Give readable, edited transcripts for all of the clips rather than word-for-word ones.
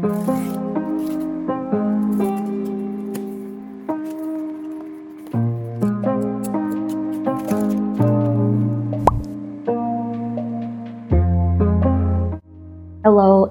Hello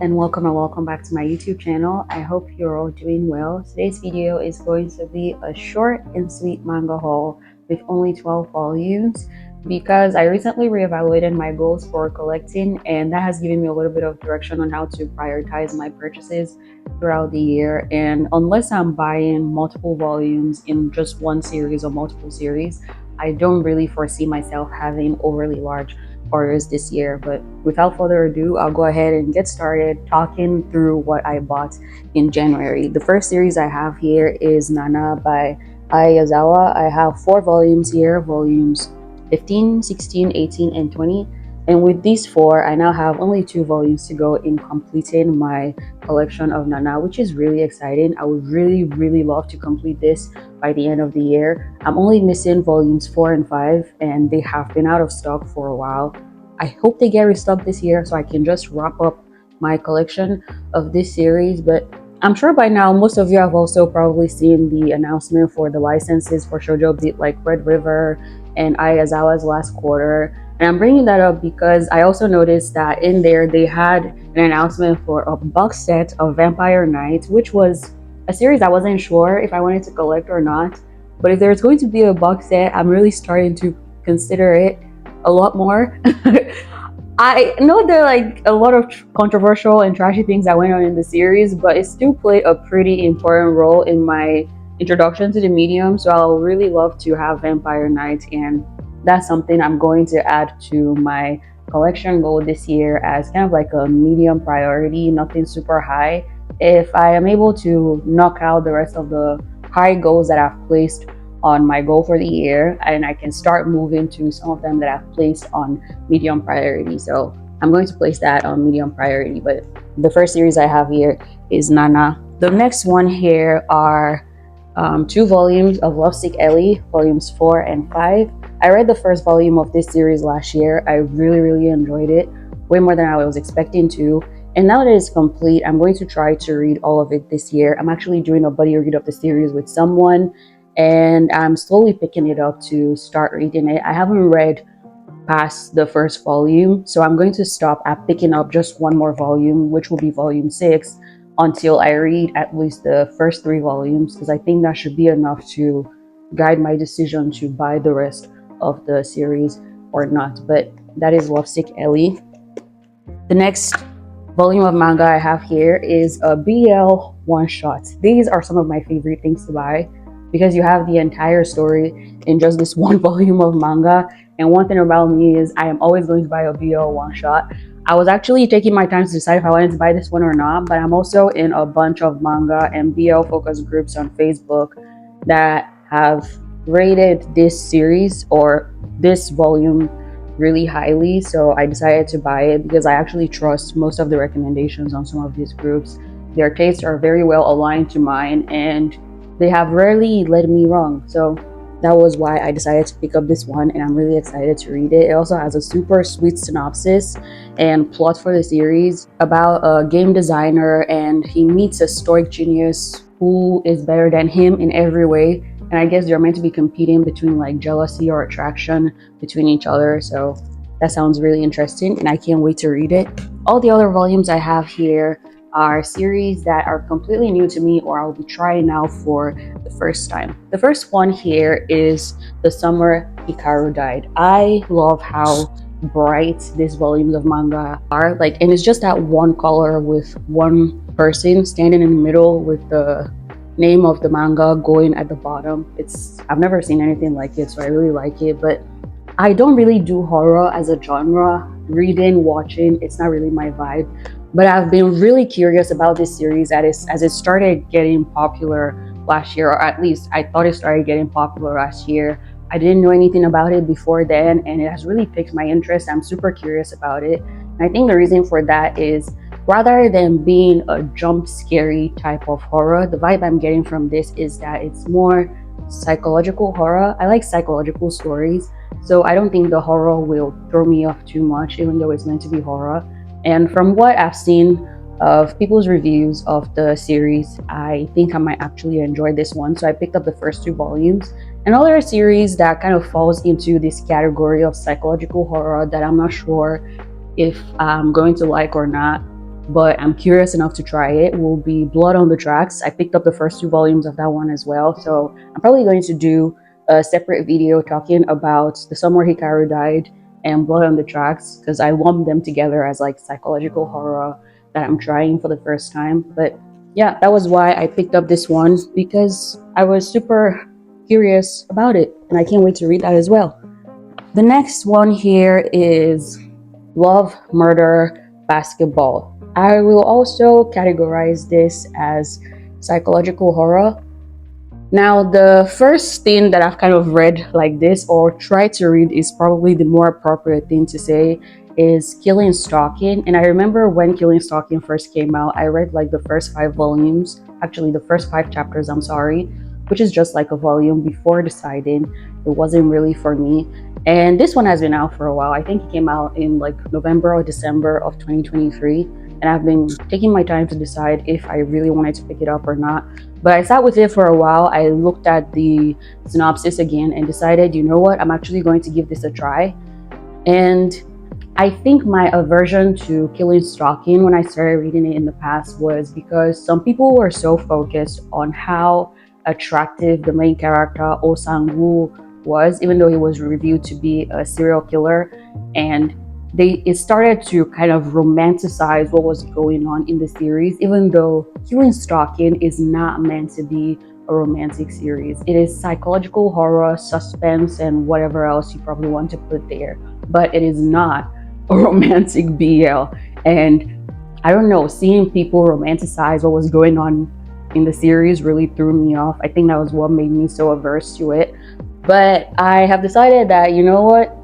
and welcome back to my YouTube channel. I hope you're all doing well. Today's video is going to be a short and sweet manga haul with only 12 volumes because I recently reevaluated my goals for collecting, and that has given me a little bit of direction on how to prioritize my purchases throughout the year. And unless I'm buying multiple volumes in just one series or multiple series, I don't really foresee myself having overly large orders this year. But without further ado, I'll go ahead and get started talking through what I bought in January. The first series I have here is 𝕚𝕚𝕚 by Ayazawa. I have 4 volumes here, volumes 15, 16, 18, and 20. And with these 4, I now have only 2 volumes to go in completing my collection of 𝕚𝕚𝕚, which is really exciting. I would really love to complete this by the end of the year. I'm only missing volumes 4 and 5, and they have been out of stock for a while. I hope they get restocked this year so I can just wrap up my collection of this series. But I'm sure by now most of you have also probably seen the announcement for the licenses for shoujo beat like Red River and Ayazawa's Last Quarter. And I'm bringing that up because I also noticed that in there they had an announcement for a box set of Vampire Knight, which was a series I wasn't sure if I wanted to collect or not. But if there's going to be a box set, I'm really starting to consider it a lot more. I know there are like a lot of controversial and trashy things that went on in the series, but it still played a pretty important role in my introduction to the medium. So I'll really love to have Vampire Knight, and that's something I'm going to add to my collection goal this year as kind of like a medium priority, nothing super high. If I am able to knock out the rest of the high goals that I've placed on my goal for the year, and I can start moving to some of them that I've placed on medium priority. So I'm going to place that on medium priority. But the first series I have here is 𝕚𝕚𝕚. The next one here are 2 volumes of Lovesick Ellie, volumes 4 and 5. I read the first volume of this series last year. I really enjoyed it, way more than I was expecting to. And now that it's complete, I'm going to try to read all of it this year. I'm actually doing a buddy read of the series with someone, and I'm slowly picking it up to start reading it. I haven't read past the first volume, so I'm going to stop at picking up just one more volume, which will be volume 6, until I read at least the first 3 volumes, because I think that should be enough to guide my decision to buy the rest of the series or not. But that is Lovesick Ellie. The next volume of manga I have here is a BL one-shot. These are some of my favorite things to buy because you have the entire story in just this one volume of manga. And one thing about me is I am always going to buy a BL one-shot. I was actually taking my time to decide if I wanted to buy this one or not, but I'm also in a bunch of manga and BL focus groups on Facebook that have rated this series or this volume really highly. So I decided to buy it because I actually trust most of the recommendations on some of these groups. Their tastes are very well aligned to mine, and they have rarely led me wrong. So that was why I decided to pick up this one, and I'm really excited to read it. It also has a super sweet synopsis and plot for the series about a game designer, and he meets a stoic genius who is better than him in every way. And I guess they're meant to be competing between like jealousy or attraction between each other. So that sounds really interesting, and I can't wait to read it. All the other volumes I have here are series that are completely new to me or I'll be trying out for the first time. The first one here is The Summer Picaro Died. I love how bright these volumes of manga are, and it's just that one color with one person standing in the middle with the name of the manga going at the bottom. I've never seen anything like it, so I really like it. But I don't really do horror as a genre. Reading, watching, it's not really my vibe. But I've been really curious about this series as it started getting popular last year, or at least I thought it started getting popular last year. I didn't know anything about it before then, and it has really piqued my interest. I'm super curious about it. And I think the reason for that is, rather than being a jump scary type of horror, the vibe I'm getting from this is that it's more psychological horror. I like psychological stories, so I don't think the horror will throw me off too much, even though it's meant to be horror. And from what I've seen of people's reviews of the series, I think I might actually enjoy this one. So I picked up the first 2 volumes. Another series that kind of falls into this category of psychological horror that I'm not sure if I'm going to like or not, but I'm curious enough to try it, will be Blood on the Tracks. I picked up the first 2 volumes of that one as well. So I'm probably going to do a separate video talking about the summer Hikaru died and Blood on the Tracks, because I lump them together as like psychological horror that I'm trying for the first time. But yeah, that was why I picked up this one, because I was super curious about it and I can't wait to read that as well. The next one here is Love, Murder, Basketball. I will also categorize this as psychological horror. Now, the first thing that I've kind of read like this or tried to read is probably the more appropriate thing to say is Killing Stalking. And I remember when Killing Stalking first came out, I read like the first 5 volumes, actually the first 5 chapters, I'm sorry, which is just like a volume, before deciding it wasn't really for me. And this one has been out for a while. I think it came out in like November or December of 2023. And I've been taking my time to decide if I really wanted to pick it up or not. But I sat with it for a while. I looked at the synopsis again and decided, you know what, I'm actually going to give this a try. And I think my aversion to Killing Stalking when I started reading it in the past was because some people were so focused on how attractive the main character Oh Sang-woo was, even though he was reviewed to be a serial killer, and it started to kind of romanticize what was going on in the series, even though Killing Stalking is not meant to be a romantic series. It is psychological horror, suspense, and whatever else you probably want to put there, but it is not a romantic BL. And I don't know, seeing people romanticize what was going on in the series really threw me off. I think that was what made me so averse to it. But I have decided that, you know what,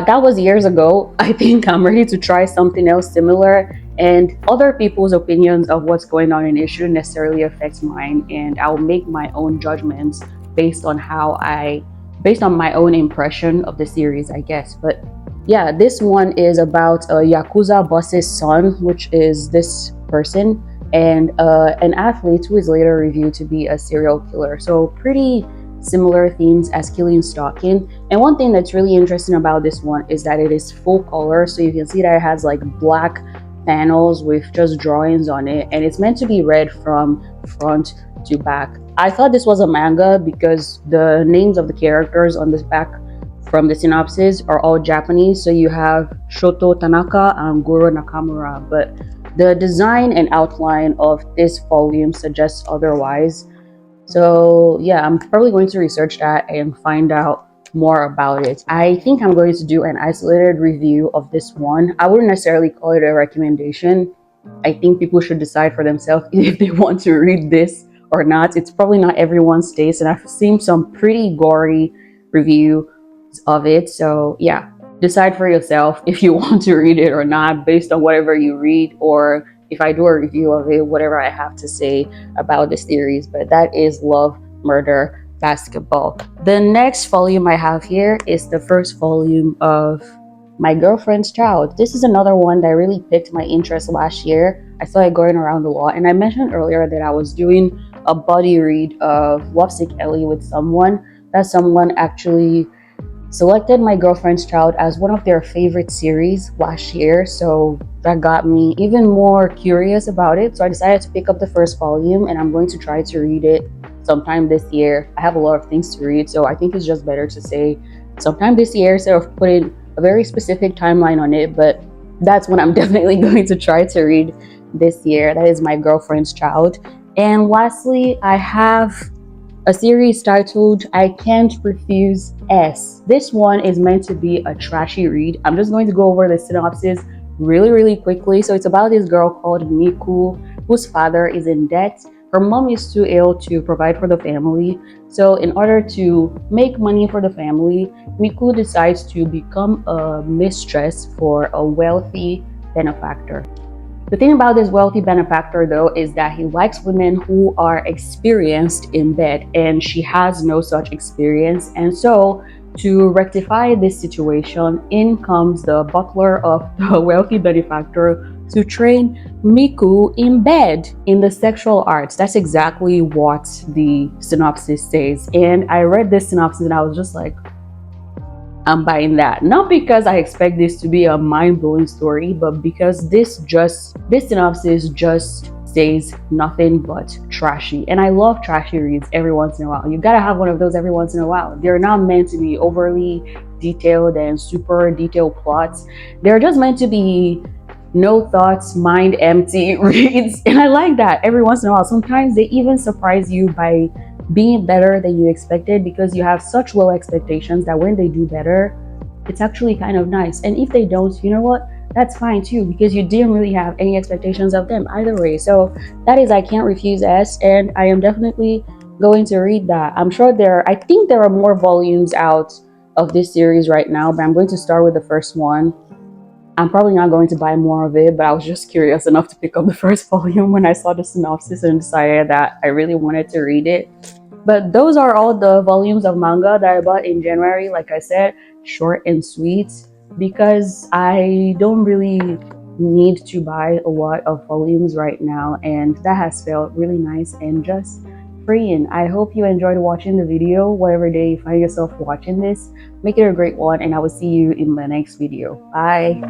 that was years ago. I think I'm ready to try something else similar, and other people's opinions of what's going on in it shouldn't necessarily affect mine, and I'll make my own judgments based on my own impression of the series, I guess. But yeah, this one is about a Yakuza boss's son, which is this person, and an athlete who is later reviewed to be a serial killer. So pretty similar themes as Killing Stalking. And one thing that's really interesting about this one is that it is full color, so you can see that it has like black panels with just drawings on it, and it's meant to be read from front to back. I thought this was a manga because the names of the characters on this back from the synopsis are all Japanese. So you have Shoto Tanaka and Goro Nakamura, but the design and outline of this volume suggests otherwise. So yeah, I'm probably going to research that and find out more about it. I think I'm going to do an isolated review of this one. I wouldn't necessarily call it a recommendation. I think people should decide for themselves if they want to read this or not. It's probably not everyone's taste, and I've seen some pretty gory reviews of it. So yeah, decide for yourself if you want to read it or not based on whatever you read, or if I do a review of it, whatever I have to say about the series. But that is Love, Murder, Basketball. The next volume I have here is the first volume of My Girlfriend's Child. This is another one that really piqued my interest last year. I saw it going around a lot, and I mentioned earlier that I was doing a buddy read of Lovesick Ellie with someone. That someone actually selected My Girlfriend's Child as one of their favorite series last year, so that got me even more curious about it. So I decided to pick up the first volume, and I'm going to try to read it sometime this year. I have a lot of things to read, so I think it's just better to say sometime this year instead of putting a very specific timeline on it. But that's what I'm definitely going to try to read this year. That is My Girlfriend's Child. And lastly, I have a series titled I Cant Refuse S. This one is meant to be a trashy read. I'm just going to go over the synopsis really quickly. So it's about this girl called Miku, whose father is in debt. Her mom is too ill to provide for the family. So in order to make money for the family, Miku decides to become a mistress for a wealthy benefactor. The thing about this wealthy benefactor, though, is that he likes women who are experienced in bed, and she has no such experience. And so, to rectify this situation, in comes the butler of the wealthy benefactor, to train Miku in bed in the sexual arts. That's exactly what the synopsis says. And I read this synopsis and I was just like, I'm buying that. Not because I expect this to be a mind-blowing story, but because this synopsis just says nothing but trashy. And I love trashy reads every once in a while. You gotta have one of those every once in a while. They're not meant to be overly detailed and super detailed plots. They're just meant to be no thoughts, mind empty reads. And I like that every once in a while. Sometimes they even surprise you by being better than you expected, because you have such low expectations that when they do better, it's actually kind of nice. And if they don't, you know what? That's fine too, because you didn't really have any expectations of them either way. So that is I Cant Refuse S, and I am definitely going to read that. I'm sure I think there are more volumes out of this series right now, but I'm going to start with the first one. I'm probably not going to buy more of it, but I was just curious enough to pick up the first volume when I saw the synopsis and decided that I really wanted to read it. But those are all the volumes of manga that I bought in January. Like I said, short and sweet, because I don't really need to buy a lot of volumes right now, and that has felt really nice and just freeing. I hope you enjoyed watching the video. Whatever day you find yourself watching this, make it a great one, and I will see you in my next video. Bye.